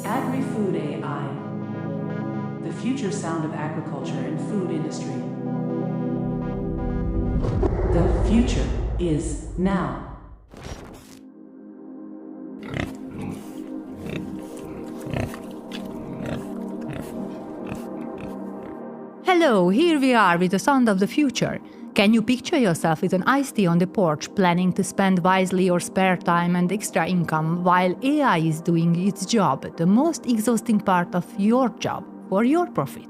AGRI-FOOD.AI, the future sound of agriculture and food industry. The future is now. Hello, here we are with the sound of the future. Can you picture yourself with an iced tea on the porch, planning to spend wisely your spare time and extra income while AI is doing its job, the most exhausting part of your job, for your profit?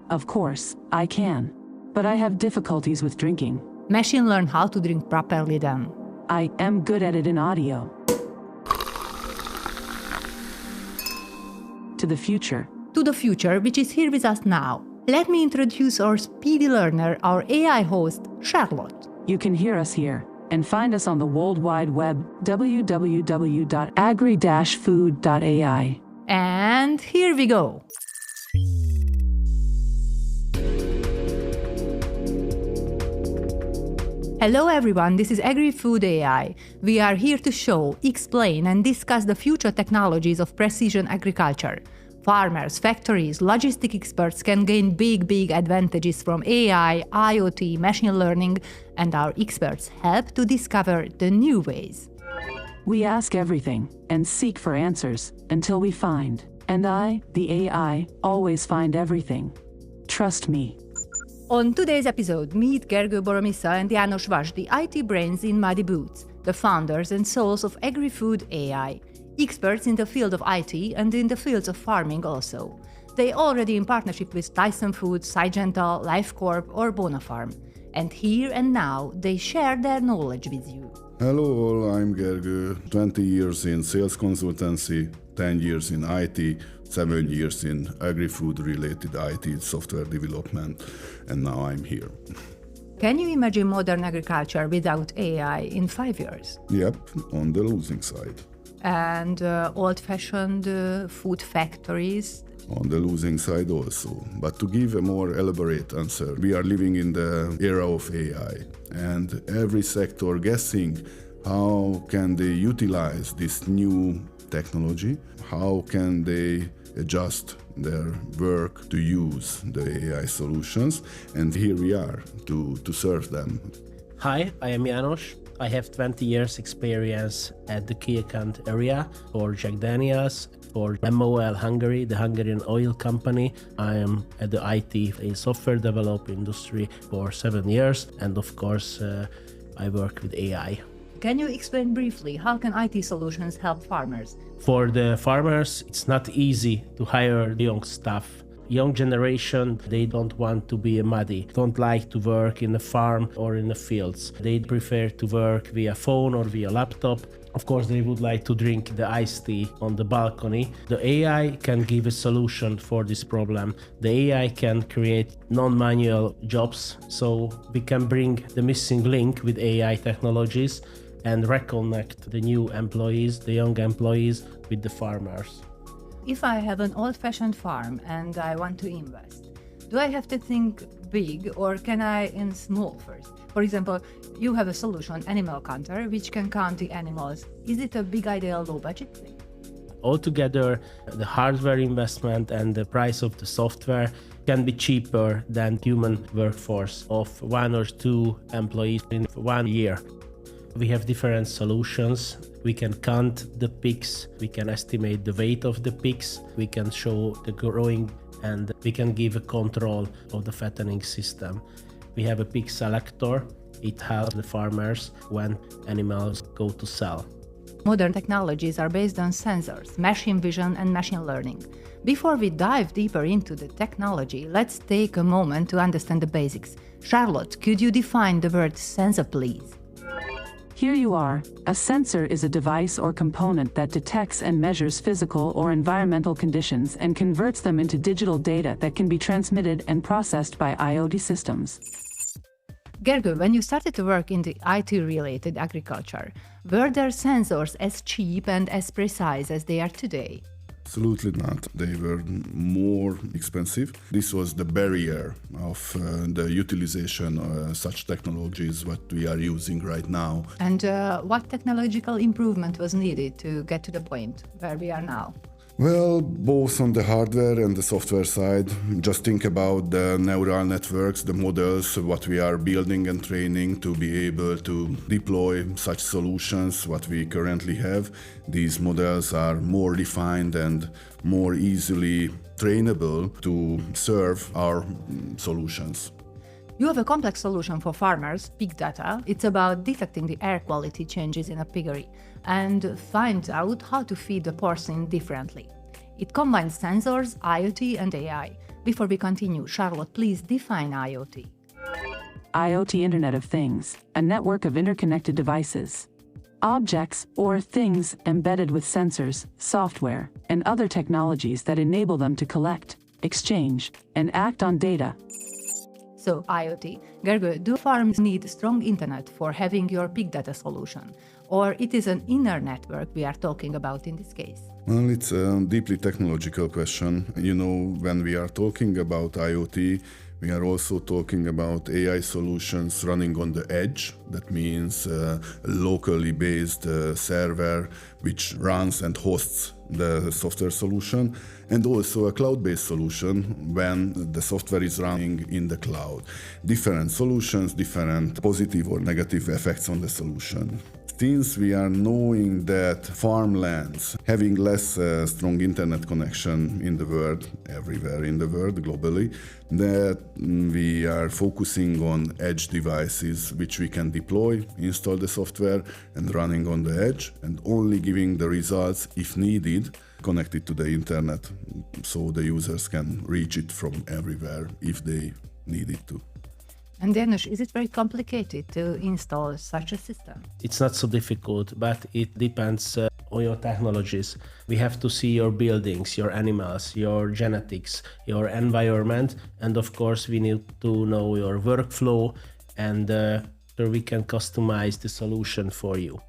Of course, I can. But I have difficulties with drinking. Machine learn how to drink properly then. I am good at it in audio. To the future. To the future, which is here with us now. Let me introduce our speedy learner, our AI host, Charlotte. You can hear us here and find us on the World Wide Web, www.agri-food.ai. And here we go. Hello everyone, this is AGRI-FOOD.AI. We are here to show, explain and discuss the future technologies of precision agriculture. Farmers, factories, logistic experts can gain big advantages from AI, IoT, machine learning, and our experts help to discover the new ways. We ask everything and seek for answers until we find. And I, the AI, always find everything. Trust me. On today's episode, meet Gergő Boromissa and János Vas, the IT brains in Muddy Boots, the founders and souls of AGRI-FOOD.AI. Experts in the field of IT and in the fields of farming also. They already in partnership with Tyson Foods, Syngenta, Life Corp or Bonafarm. And here and now, they share their knowledge with you. Hello all, I'm Gergő. 20 years in sales consultancy, 10 years in IT, 7 years in agri-food related IT software development, and now I'm here. Can you imagine modern agriculture without AI in 5 years? Yep, on the losing side. And old-fashioned food factories? On the losing side also. But to give a more elaborate answer, we are living in the era of AI, and every sector guessing how can they utilize this new technology, how can they adjust their work to use the AI solutions, and here we are to serve them. Hi, I am János. I have 20 years experience at the key account area for Jack Daniels, for MOL Hungary, the Hungarian oil company. I am at the IT in software development industry for 7 years, and of course I work with AI. Can you explain briefly how can IT solutions help farmers? For the farmers, it's not easy to hire young staff. Young generation, they don't want to be muddy, don't like to work in the farm or in the fields. They prefer to work via phone or via laptop. Of course, they would like to drink the iced tea on the balcony. The AI can give a solution for this problem. The AI can create non-manual jobs, so we can bring the missing link with AI technologies and reconnect the new employees, the young employees, with the farmers. If I have an old-fashioned farm and I want to invest, do I have to think big or can I in small first? For example, you have a solution, animal counter, which can count the animals. Is it a big idea, low budget thing? Altogether, the hardware investment and the price of the software can be cheaper than human workforce of 1 or 2 employees in 1 year. We have different solutions. We can count the pigs, we can estimate the weight of the pigs, we can show the growing, and we can give a control of the fattening system. We have a pig selector. It helps the farmers when animals go to sell. Modern technologies are based on sensors, machine vision and machine learning. Before we dive deeper into the technology, let's take a moment to understand the basics. Charlotte, could you define the word sensor, please? Here you are. A sensor is a device or component that detects and measures physical or environmental conditions and converts them into digital data that can be transmitted and processed by IoT systems. Gergő, when you started to work in the IT-related agriculture, were there sensors as cheap and as precise as they are today? Absolutely not. They were more expensive. This was the barrier of the utilization of such technologies what we are using right now. And what technological improvement was needed to get to the point where we are now? Well, both on the hardware and the software side. Just think about the neural networks, the models, what we are building and training to be able to deploy such solutions, what we currently have. These models are more refined and more easily trainable to serve our solutions. You have a complex solution for farmers, pig data. It's about detecting the air quality changes in a piggery and find out how to feed the porcine differently. It combines sensors, IoT, and AI. Before we continue, Charlotte, please define IoT. IoT, Internet of Things, a network of interconnected devices. Objects or things embedded with sensors, software, and other technologies that enable them to collect, exchange, and act on data. So, IoT. Gergő, do farms need strong internet for having your big data solution? Or it is an inner network we are talking about in this case? Well, it's a deeply technological question. You know, when we are talking about IoT, we are also talking about AI solutions running on the edge. That means a locally based server which runs and hosts the software solution, and also a cloud-based solution when the software is running in the cloud. Different solutions, different positive or negative effects on the solution. Since we are knowing that farmlands having less strong internet connection in the world, everywhere in the world globally, that we are focusing on edge devices which we can deploy, install the software and running on the edge, and only giving the results if needed connected to the internet, so the users can reach it from everywhere if they need it to. And Janusz, is it very complicated to install such a system? It's not so difficult, but it depends on your technologies. We have to see your buildings, your animals, your genetics, your environment, and of course we need to know your workflow, and so we can customize the solution for you.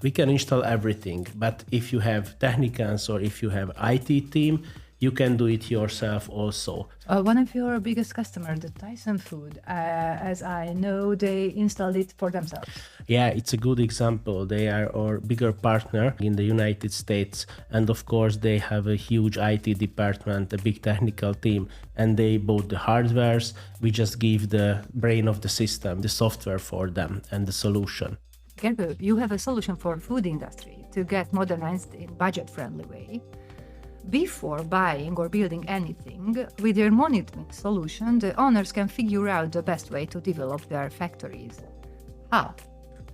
We can install everything, but if you have technicians or if you have IT team, you can do it yourself also. One of your biggest customers, the Tyson Food, as I know, they installed it for themselves. Yeah, it's a good example. They are our bigger partner in the United States. And of course, they have a huge IT department, a big technical team, and they bought the hardwares. We just give the brain of the system, the software for them and the solution. Gergő, you have a solution for food industry to get modernized in budget-friendly way. Before buying or building anything, with your monitoring solution, the owners can figure out the best way to develop their factories. How?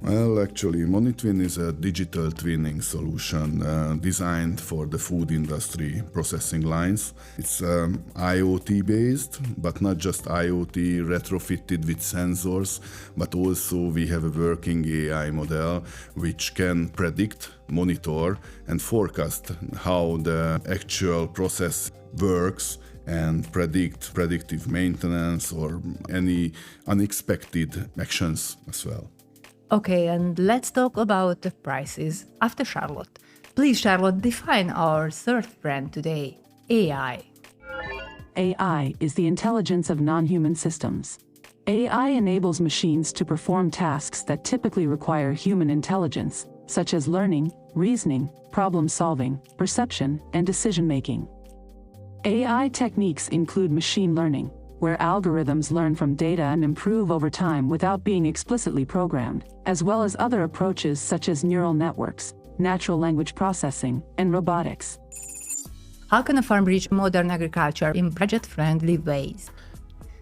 Well, actually, Monitwin is a digital twinning solution designed for the food industry processing lines. It's IoT-based, but not just IoT retrofitted with sensors, but also we have a working AI model which can predict, monitor, and forecast how the actual process works and predict predictive maintenance or any unexpected actions as well. Okay, and let's talk about the prices after Charlotte. Please, Charlotte, define our third brand today, AI. AI is the intelligence of non-human systems. AI enables machines to perform tasks that typically require human intelligence, such as learning, reasoning, problem-solving, perception, and decision-making. AI techniques include machine learning, where algorithms learn from data and improve over time without being explicitly programmed, as well as other approaches such as neural networks, natural language processing, and robotics. How can a farm reach modern agriculture in budget-friendly ways?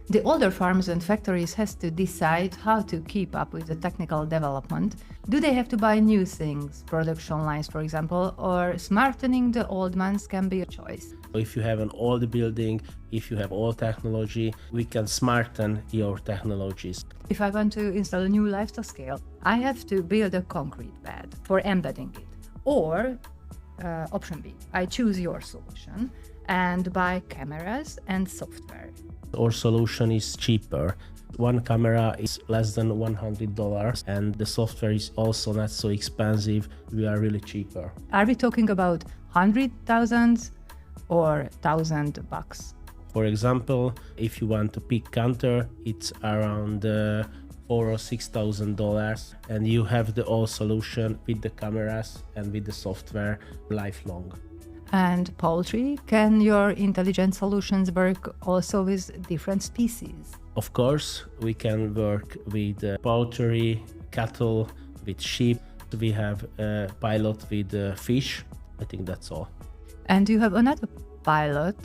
The older farms and factories has to decide how to keep up with the technical development. Do they have to buy new things, production lines for example, or smartening the old ones can be a choice? If you have an old building, if you have old technology, we can smarten your technologies. If I want to install a new livestock scale, I have to build a concrete bed for embedding it. Or, option B, I choose your solution and buy cameras and software. Our solution is cheaper. One camera is less than $100 and the software is also not so expensive. We are really cheaper. Are we talking about hundreds, thousands, or $1,000? For example, if you want a pig counter, it's around $4,000 or $6,000, and you have the whole solution with the cameras and with the software lifelong. And poultry, can your intelligent solutions work also with different species? Of course, we can work with poultry, cattle, with sheep. We have a pilot with fish. I think that's all. And you have another pilot,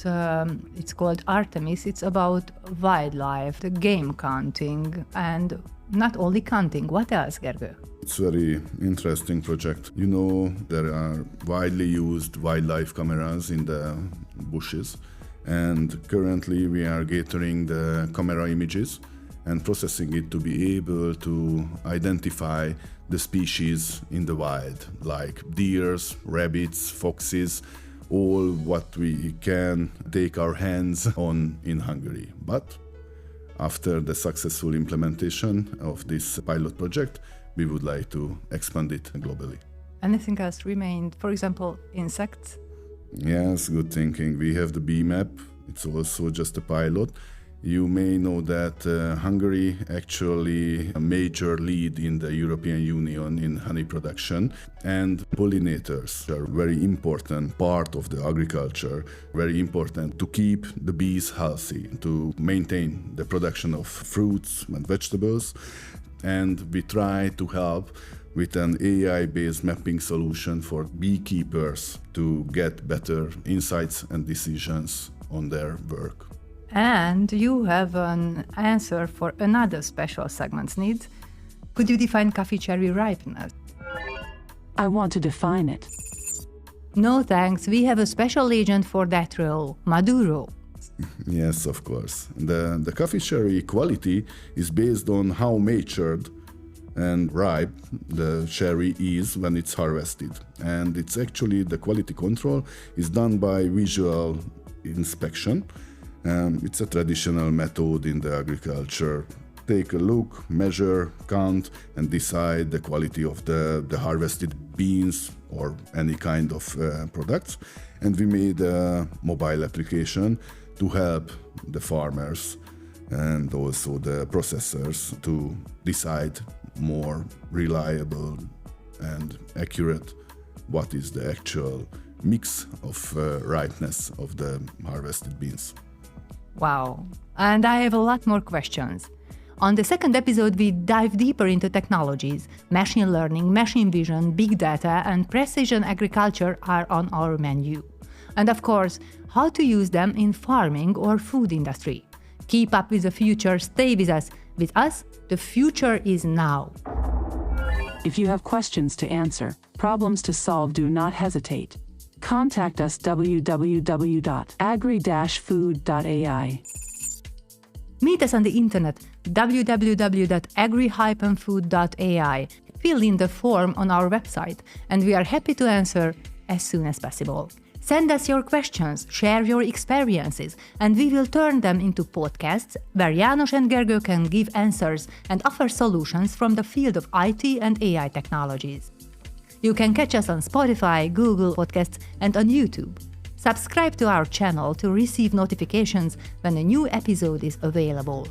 it's called Artemis. It's about wildlife, the game counting, and not only counting. What else, Gergő? It's a very interesting project. You know, there are widely used wildlife cameras in the bushes, and currently we are gathering the camera images and processing it to be able to identify the species in the wild, like deers, rabbits, foxes, all what we can take our hands on in Hungary. But after the successful implementation of this pilot project, we would like to expand it globally. Anything else remained? For example, insects? Yes, good thinking. We have the bee map. It's also just a pilot. You may know that Hungary actually a major lead in the European Union in honey production, and pollinators are a very important part of the agriculture, very important to keep the bees healthy, to maintain the production of fruits and vegetables. And we try to help with an AI-based mapping solution for beekeepers to get better insights and decisions on their work. And you have an answer for another special segment's needs. Could you define coffee cherry ripeness? I want to define it. No thanks, we have a special agent for that role, Maduro. Yes, of course. The coffee cherry quality is based on how matured and ripe the cherry is when it's harvested. And it's actually the quality control is done by visual inspection. It's a traditional method in the agriculture. Take a look, measure, count, and decide the quality of the harvested beans or any kind of products. And we made a mobile application to help the farmers and also the processors to decide more reliable and accurate what is the actual mix of ripeness of the harvested beans. Wow. And I have a lot more questions. On the second episode, we dive deeper into technologies. Machine learning, machine vision, big data, and precision agriculture are on our menu. And of course, how to use them in farming or food industry. Keep up with the future, stay with us. With us, the future is now. If you have questions to answer, problems to solve, do not hesitate. Contact us www.agri-food.ai. Meet us on the internet www.agri-food.ai. Fill in the form on our website, and we are happy to answer as soon as possible. Send us your questions, share your experiences, and we will turn them into podcasts where János and Gergő can give answers and offer solutions from the field of IT and AI technologies. You can catch us on Spotify, Google Podcasts, and on YouTube. Subscribe to our channel to receive notifications when a new episode is available.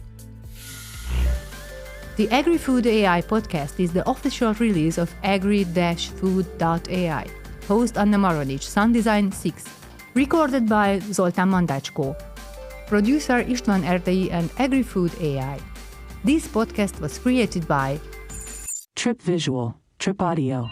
The AGRI-FOOD.AI podcast is the official release of AGRI-FOOD.AI. Host Anna Maronic, sound design 6. Recorded by Zoltán Mandácskó. Producer István Erdei and AGRI-FOOD.AI. This podcast was created by Trip Visual, Trip Audio.